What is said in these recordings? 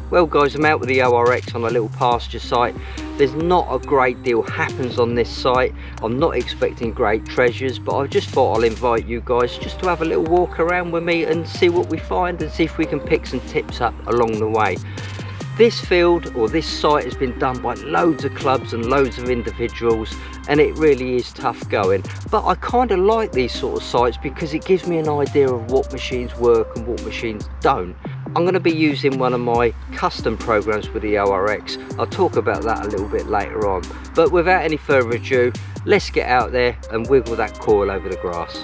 Well guys, I'm out with the ORX on a little pasture site. There's not a great deal happens on this site. I'm not expecting great treasures, but I just thought I'll invite you guys just to have a little walk around with me and see what we find and see if we can pick some tips up along the way. This field or this site has been done by loads of clubs and loads of individuals, and it really is tough going. But I kind of like these sort of sites because it gives me an idea of what machines work and what machines don't. I'm going to be using one of my custom programs with the ORX. I'll talk about that a little bit later on. But without any further ado, let's get out there and wiggle that coil over the grass.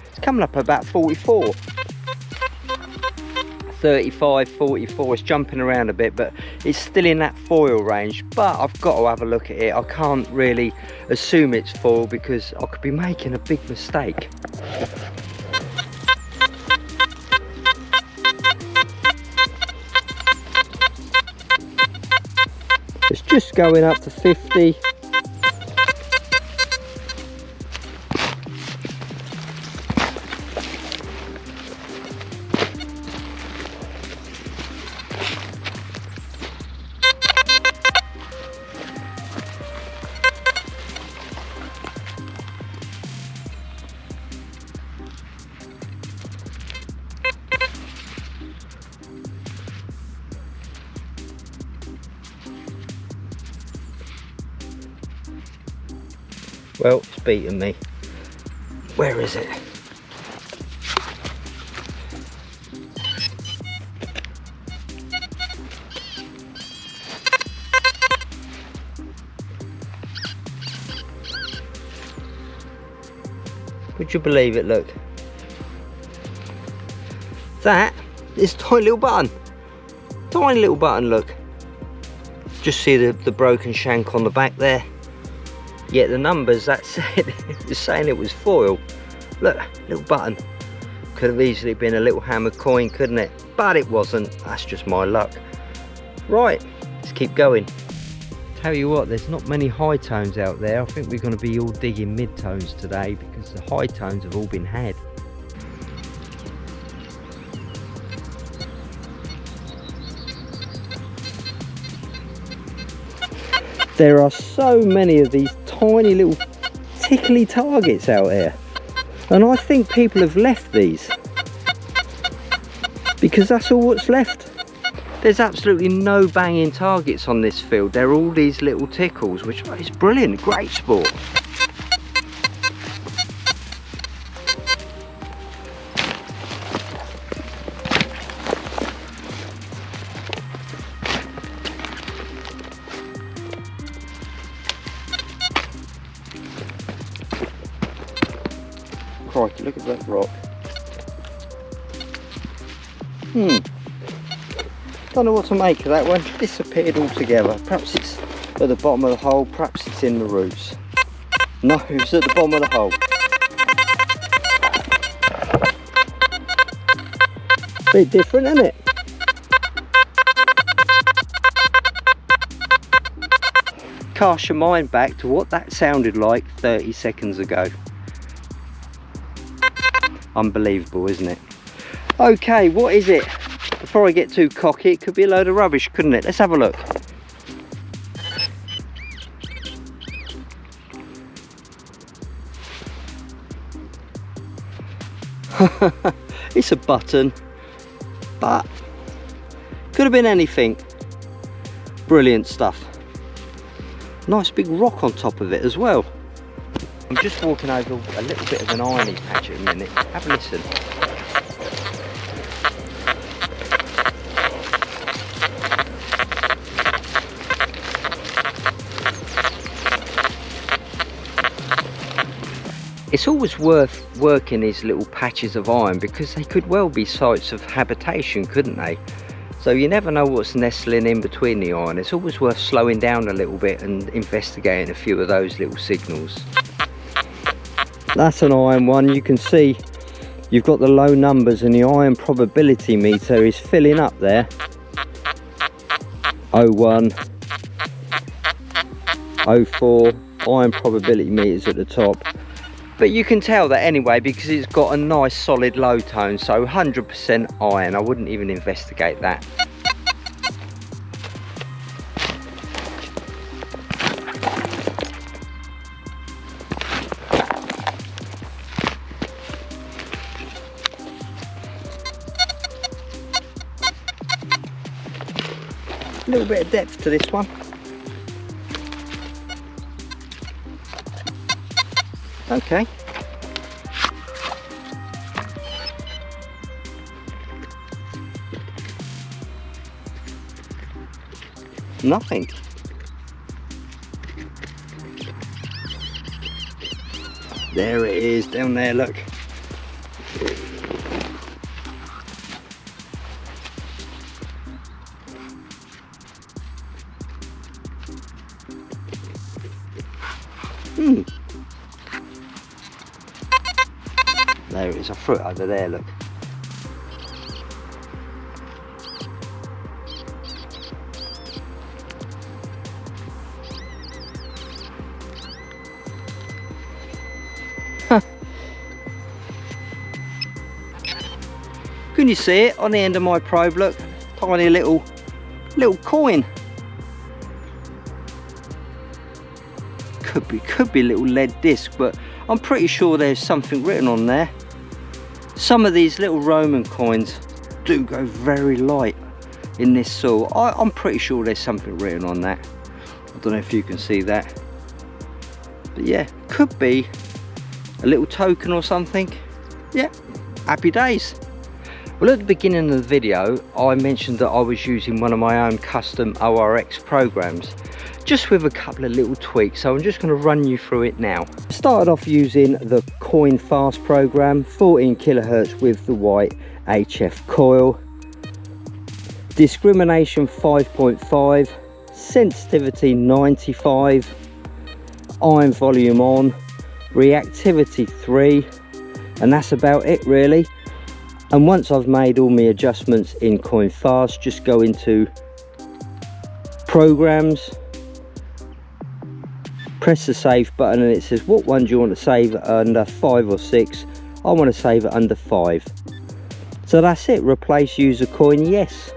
It's coming up about 44. 35, 44, it's jumping around a bit, but it's still in that foil range. But I've got to have a look at it. I can't really assume it's foil because I could be making a big mistake. It's just going up to 50. Well, it's beaten me. Where is it? Would you believe it? Look. That is a tiny little button. Tiny little button, look. Just see the broken shank on the back there. Yet the numbers that said, it's saying it was foil. Look, little button. Could have easily been a little hammered coin, couldn't it? But it wasn't. That's just my luck. Right, let's keep going. Tell you what, there's not many high tones out there. I think we're going to be all digging mid tones today because the high tones have all been had. There are so many of these tiny little tickly targets out here, and I think people have left these because that's all what's left. There's absolutely no banging targets on this field. They're all these little tickles, which is brilliant, great sport. Crikey, look at that rock. Don't know what to make of that one. Disappeared altogether. Perhaps it's at the bottom of the hole, perhaps it's in the roots. No, it's at the bottom of the hole. Bit different, isn't it? Cast your mind back to what that sounded like 30 seconds ago. Unbelievable, isn't it? Okay, what is it? Before I get too cocky, it could be a load of rubbish, couldn't it? Let's have a look. It's a button, but could have been anything. Brilliant stuff. Nice big rock on top of it as well. I'm just walking over a little bit of an irony patch at a minute. Have a listen. It's always worth working these little patches of iron because they could well be sites of habitation, couldn't they? So you never know what's nestling in between the iron. It's always worth slowing down a little bit and investigating a few of those little signals. That's an iron one. You can see you've got the low numbers and the iron probability meter is filling up there. 01, 04, iron probability meters at the top. But you can tell that anyway because it's got a nice solid low tone, so 100% iron. I wouldn't even investigate that. A little bit of depth to this one. Okay. Nothing. There it is, down there, look. There it is, I threw it over there, look. Huh. Can you see it on the end of my probe, look? Tiny little coin. Could be a little lead disc, but I'm pretty sure there's something written on there. Some of these little Roman coins do go very light in this soil. I'm pretty sure there's something written on that. I don't know if you can see that. But yeah, could be a little token or something. Yeah, happy days. Well, at the beginning of the video, I mentioned that I was using one of my own custom ORX programs, just with a couple of little tweaks, so I'm just going to run you through it now. Started off using the CoinFast program, 14 kilohertz with the white HF coil, discrimination 5.5, sensitivity 95, iron volume on, reactivity 3, and that's about it really. And once I've made all my adjustments in CoinFast, just go into programs, press the save button, and it says what one do you want to save it under, 5 or 6. I want to save it under 5. So that's it, replace user coin, yes.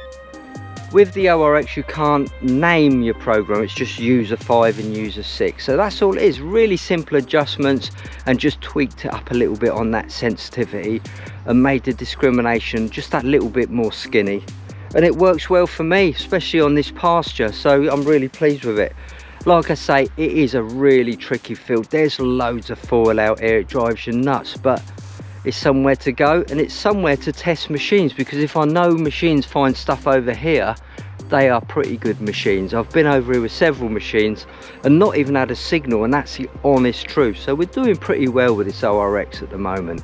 With the ORX you can't name your program, it's just user 5 and user 6. So that's all it is, really simple adjustments, and just tweaked it up a little bit on that sensitivity and made the discrimination just that little bit more skinny. And it works well for me, especially on this pasture, so I'm really pleased with it. Like I say, it is a really tricky field. There's loads of foil out here, it drives you nuts, but it's somewhere to go and it's somewhere to test machines, because if I know machines find stuff over here, they are pretty good machines. I've been over here with several machines and not even had a signal, and that's the honest truth. So we're doing pretty well with this ORX at the moment.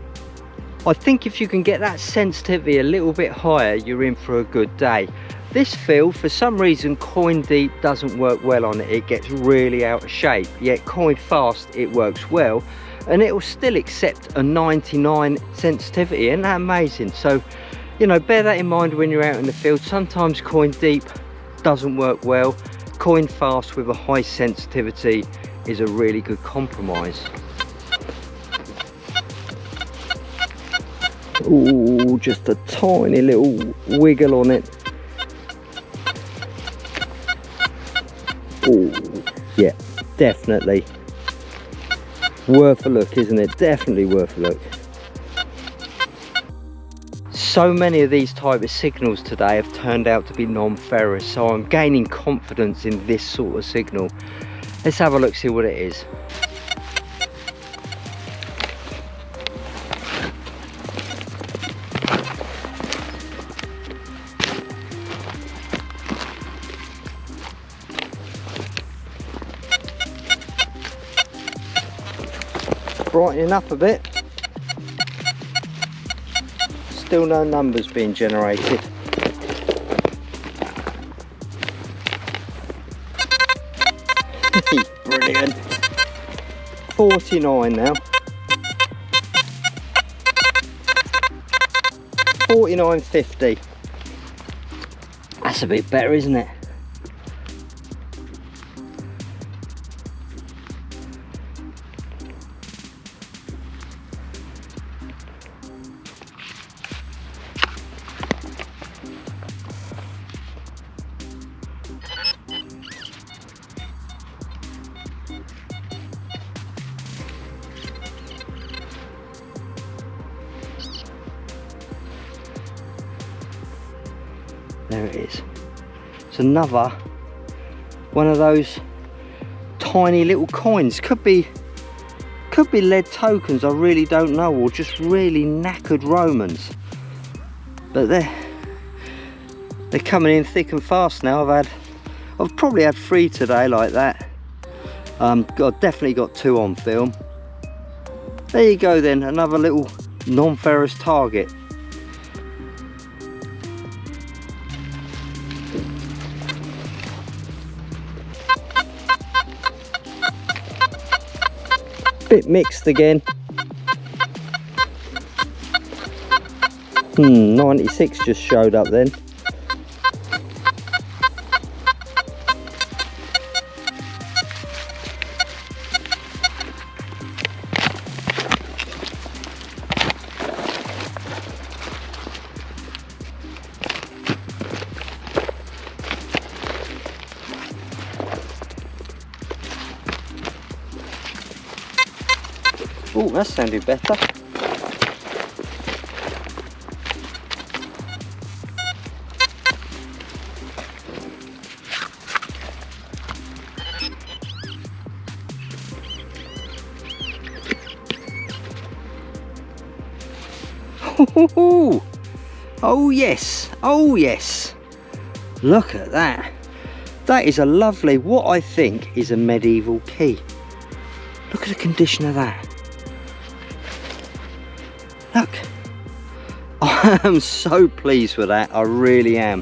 I think if you can get that sensitivity a little bit higher, you're in for a good day. This field, for some reason, Coin Deep doesn't work well on it. It gets really out of shape. Yet CoinFast, it works well, and it will still accept a 99 sensitivity. Isn't that amazing? So, you know, bear that in mind when you're out in the field. Sometimes Coin Deep doesn't work well. CoinFast with a high sensitivity is a really good compromise. Ooh, just a tiny little wiggle on it. Ooh, yeah, definitely worth a look, isn't it? Definitely worth a look. So many of these type of signals today have turned out to be non-ferrous, so I'm gaining confidence in this sort of signal. Let's have a look, see what it is. Brightening up a bit. Still no numbers being generated. Brilliant. 49 now. 49.50. That's a bit better, isn't it? there it is. It's another one of those tiny little coins. Could be lead tokens, I really don't know, or just really knackered Romans. But they're coming in thick and fast now. I've probably had 3 today like that. I've definitely got 2 on film. There you go then, another little non-ferrous target. Bit mixed again. 96 just showed up then. Oh, that sounded better. Oh yes, oh yes. Look at that. That is a lovely, what I think is a medieval key. Look at the condition of that. Look, I am so pleased with that, I really am.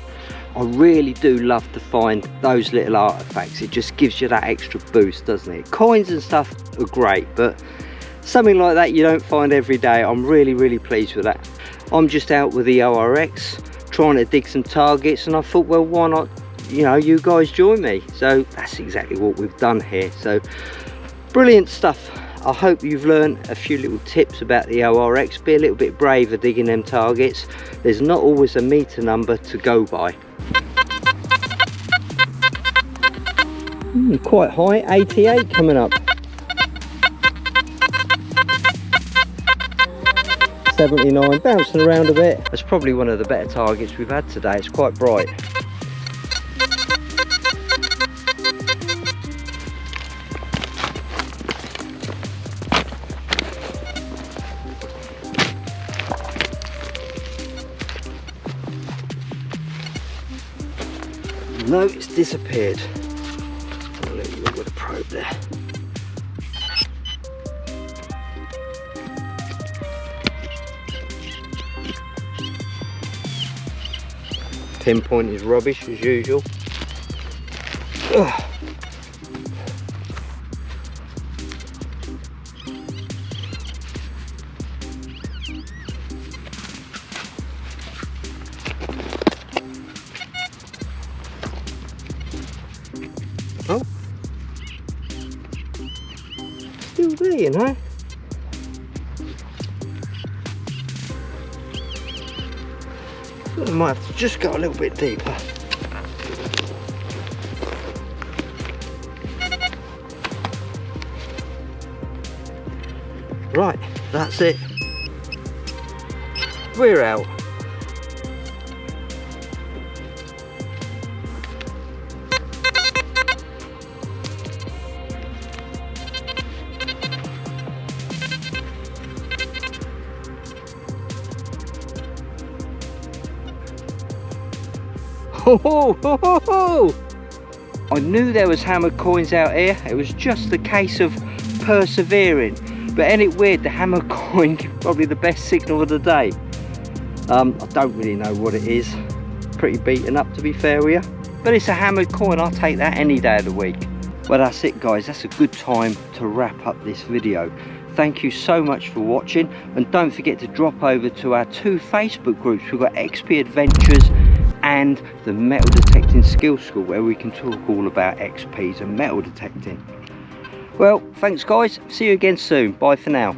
I really do love to find those little artifacts. It just gives you that extra boost, doesn't it? Coins and stuff are great, but something like that you don't find every day. I'm really pleased with that. I'm just out with the ORX trying to dig some targets, and I thought, well, why not, you know, you guys join me. So that's exactly what we've done here. So brilliant stuff. I hope you've learned a few little tips about the ORX. Be a little bit braver digging them targets. There's not always a meter number to go by. Quite high, 88 coming up. 79, bouncing around a bit. That's probably one of the better targets we've had today. It's quite bright. No, it's disappeared. I'll let you look with a probe there. Pinpoint is rubbish as usual. Ugh. Oh, still there, you know. I might have to just go a little bit deeper. Right, that's it. We're out. I knew there was hammered coins out here. It was just a case of persevering. But ain't it weird, the hammered coin is probably the best signal of the day. I don't really know what it is. Pretty beaten up, to be fair with you. But it's a hammered coin, I'll take that any day of the week. Well, that's it guys, that's a good time to wrap up this video. Thank you so much for watching, and don't forget to drop over to our 2 Facebook groups. We've got XP Adventures and the Metal Detecting Skill School, where we can talk all about XPs and metal detecting. Well, thanks guys, see you again soon. Bye for now.